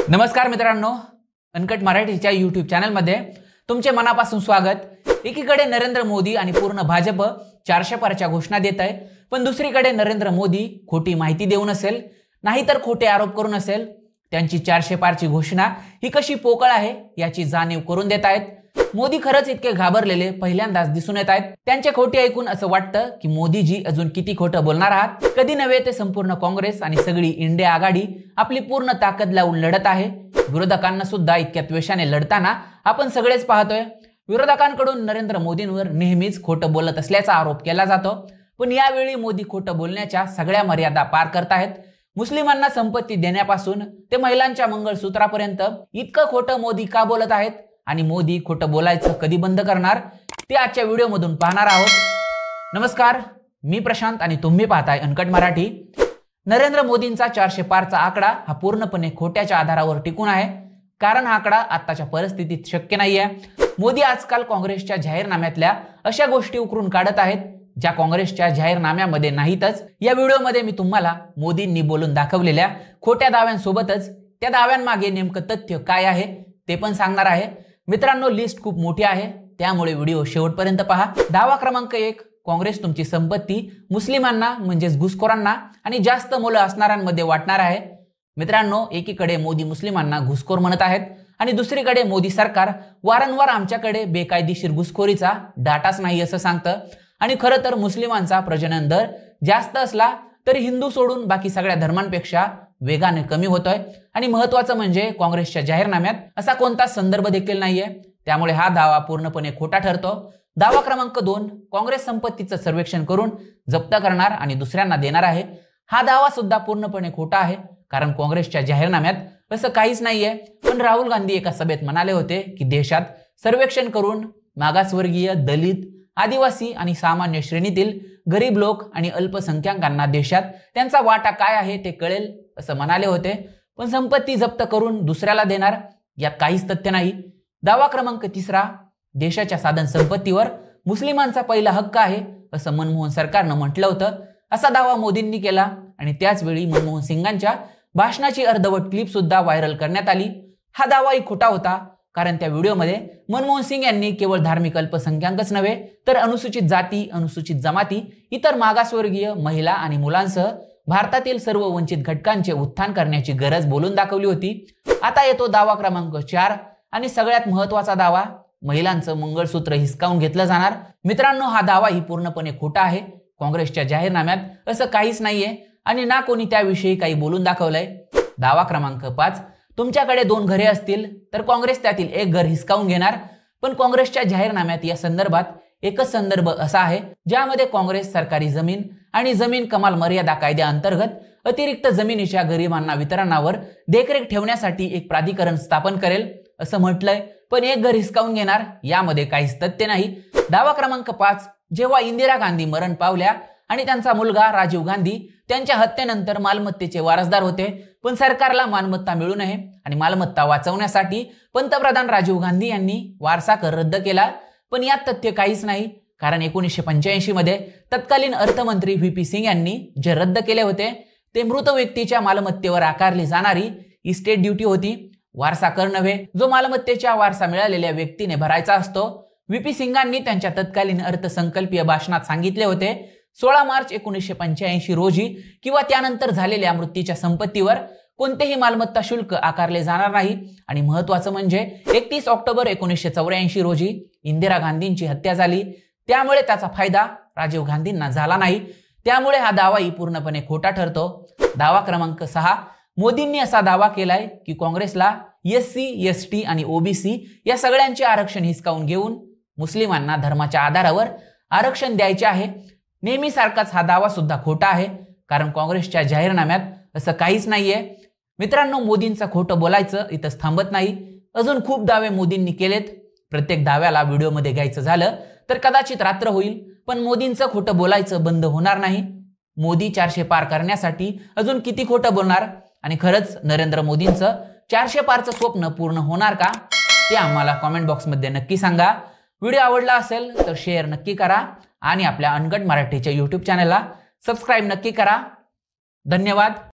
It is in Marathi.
नमस्कार मित्रांनो, अनकट मराठीच्या YouTube चॅनलमध्ये तुमचे मनापासून स्वागत। एकीकडे नरेंद्र मोदी आणि पूर्ण भाजप 400 पारच्या घोषणा देत आहे, पण दुसरीकडे नरेंद्र मोदी खोटी माहिती देऊन असेल, नाहीतर खोटे आरोप करून असेल, त्यांची 400 पारची घोषणा ही कशी पोकळ आहे याची जाणीव करून देत आहेत। मोदी खरंच इतके घाबरलेले पहिल्यांदाच दिसून येत आहेत। त्यांचे खोटे ऐकून असं वाटतं की मोदीजी अजून किती खोटं बोलणार आहात। कधी नव्हे ते संपूर्ण काँग्रेस आणि सगळी इंडिया आघाडी आपली पूर्ण ताकद लावून लढत आहे। विरोधकांना सुद्धा इतक्या द्वेषाने लढताना आपण सगळेच पाहतोय। विरोधकांकडून नरेंद्र मोदींवर नेहमीच खोटं बोलत असल्याचा आरोप केला जातो, पण यावेळी मोदी खोटं बोलण्याच्या सगळ्या मर्यादा पार करत आहेत। मुस्लिमांना संपत्ती देण्यापासून ते महिलांच्या मंगळसूत्रापर्यंत इतकं खोटं मोदी का बोलत आहेत आणि मोदी खोटं बोलायचं कधी बंद करणार ते आजच्या व्हिडिओमधून पाहणार आहोत। नमस्कार, मी प्रशांत आणि तुम्ही पाहताय अनकट मराठी। नरेंद्र मोदींचा 400 पारचा आकडा हा पूर्णपणे खोट्याच्या आधारावर टिकून आहे, कारण हा आकडा आताच्या परिस्थितीत शक्य नाहीये। मोदी आजकाल काँग्रेसच्या जाहीरनाम्यातल्या अशा गोष्टी उकरून काढत आहेत ज्या काँग्रेसच्या जाहीरनाम्यामध्ये नाहीतच। या व्हिडिओमध्ये मी तुम्हाला मोदींनी बोलून दाखवलेल्या खोट्या दाव्यांसोबतच त्या दाव्यांमागे नेमकं तथ्य काय आहे ते पण सांगणार आहे। मित्रांनो, लिस्ट खूप मोठी आहे, त्यामुळे व्हिडिओ शेवटपर्यंत पहा। दावा क्रमांक 1, काँग्रेस तुमची संपत्ती मुस्लिमांना म्हणजेच घुसखोरांना आणि जास्त मुलं असणाऱ्यांमध्ये वाटणार आहे। मित्रांनो, एकीकडे मोदी मुस्लिमांना घुसखोर म्हणत आहेत आणि दुसरीकडे मोदी सरकार वारंवार आमच्याकडे बेकायदेशीर घुसखोरीचा डाटाच नाही असं सांगतं। आणि खरं तर मुस्लिमांचा प्रजनन दर जास्त असला तरी हिंदू सोडून बाकी सगळ्या धर्मांपेक्षा वेगाने कमी होतोय। आणि महत्त्वाचं म्हणजे काँग्रेसच्या जाहीरनाम्यात असा कोणता संदर्भ देखील नाहीये, त्यामुळे हा दावा पूर्णपणे खोटा ठरतो। दावा क्रमांक 2, काँग्रेस संपत्तीचं सर्वेक्षण करून जप्त करणार आणि दुसऱ्यांना देणार आहे। हा दावा सुद्धा पूर्णपणे खोटा आहे, कारण काँग्रेसच्या जाहीरनाम्यात असं काहीच नाहीये। पण राहुल गांधी एका सभेत म्हणाले होते की देशात सर्वेक्षण करून मागासवर्गीय, दलित, आदिवासी आणि सामान्य श्रेणीतील गरीब लोक आणि अल्पसंख्याकांना देशात त्यांचा वाटा काय आहे ते कळेल असं म्हणाले होते। पण संपत्ती जप्त करून दुसऱ्याला देणार यात काहीच तथ्य नाही। दावा क्रमांक 3, देशाच्या साधन संपत्तीवर मुस्लिमांचा पहिला हक्क आहे असं मनमोहन सरकारनं म्हटलं होतं। असा दावा मोदींनी केला आणि त्याच वेळी मनमोहन सिंगांच्या भाषणाची अर्धवट क्लिप सुद्धा व्हायरल करण्यात आली। हा दावाही खोटा होता, कारण त्या व्हिडिओमध्ये मनमोहन सिंग यांनी केवळ धार्मिक अल्पसंख्याकच नव्हे तर अनुसूचित जाती, अनुसूचित जमाती, इतर मागासवर्गीय, महिला आणि मुलांसह भारतातील सर्व वंचित घटकांचे उत्थान करण्याची गरज बोलून दाखवली होती। आता येतो दावा क्रमांक 4 आणि सगळ्यात महत्त्वाचा दावा, महिलांचं मंगळसूत्र हिसकावून घेतलं जाणार। मित्रांनो, हा दावाही पूर्णपणे खोटा आहे। काँग्रेसच्या जाहीरनाम्यात असं काहीच नाहीये आणि ना कोणी त्याविषयी काही बोलून दाखवलंय। दावा क्रमांक 5, तुमच्याकडे 2 घरे असतील तर काँग्रेस त्यातील एक घर हिसकावून घेणार। पण काँग्रेसच्या जाहीरनाम्यात या संदर्भात एकच संदर्भ असा आहे ज्यामध्ये काँग्रेस सरकारी जमीन आणि जमीन कमाल मर्यादा कायद्याअंतर्गत अतिरिक्त जमिनीच्या गरिबांना वितरणावर देखरेख ठेवण्यासाठी एक प्राधिकरण स्थापन करेल असं म्हटलंय। पण एक घर हिसकावून घेणार यामध्ये काहीच तथ्य नाही। दावा क्रमांक 5, जेव्हा इंदिरा गांधी मरण पावल्या आणि त्यांचा मुलगा राजीव गांधी त्यांच्या हत्येनंतर मालमत्तेचे वारसदार होते, पण सरकारला मालमत्ता मिळू नये आणि मालमत्ता वाचवण्यासाठी पंतप्रधान राजीव गांधी यांनी वारसा कर रद्द केला। पण यात तथ्य काहीच नाही, कारण 1985 मध्ये तत्कालीन अर्थमंत्री व्ही.पी. सिंग यांनी जे रद्द केले होते ते मृत व्यक्तीच्या मालमत्तेवर आकारली जाणारी इस्टेट ड्युटी होती, वारसा कर नव्हे, जो मालमत्तेच्या वारसा मिळालेल्या व्यक्तीने भरायचा असतो। व्ही.पी. सिंगांनी त्यांच्या तत्कालीन अर्थसंकल्पीय भाषणात सांगितले होते 16 मार्च 1985 रोजी किंवा त्यानंतर झालेल्या मृत्यूच्या संपत्तीवर कोणतेही मालमत्ता शुल्क आकारले जाणार नाही। आणि महत्त्वाचं म्हणजे 31 ऑक्टोबर 1984 रोजी इंदिरा गांधींची हत्या झाली, त्यामुळे त्याचा फायदा राजीव गांधींना झाला नाही। त्यामुळे हा दावाही पूर्णपणे खोटा ठरतो। दावा क्रमांक 6, मोदींनी असा दावा केलाय की काँग्रेसला SC, ST आणि OBC या सगळ्यांचे आरक्षण हिसकावून घेऊन मुस्लिमांना धर्माच्या आधारावर आरक्षण द्यायचे आहे। नेहमीसारखाच हा दावा सुद्धा खोटा आहे, कारण काँग्रेसच्या जाहीरनाम्यात असं काहीच नाहीये। मित्रांनो, मोदींचं खोटं बोलायचं इथंच थांबत नाही, अजून खूप दावे मोदींनी केलेत। प्रत्येक दाव्याला व्हिडिओमध्ये घ्यायचं झालं तर कदाचित रात्र होईल, पण मोदींचं खोटं बोलायचं बंद होणार नाही। मोदी 400 पार करण्यासाठी अजून किती खोटं बोलणार आणि खरंच नरेंद्र मोदींचं 400 पारचं स्वप्न पूर्ण होणार का ते आम्हाला कमेंट बॉक्समध्ये नक्की सांगा। व्हिडिओ आवडला असेल तर शेअर नक्की करा आणि आपल्या अनकट मराठीच्या YouTube चॅनलला सबस्क्राइब नक्की करा। धन्यवाद।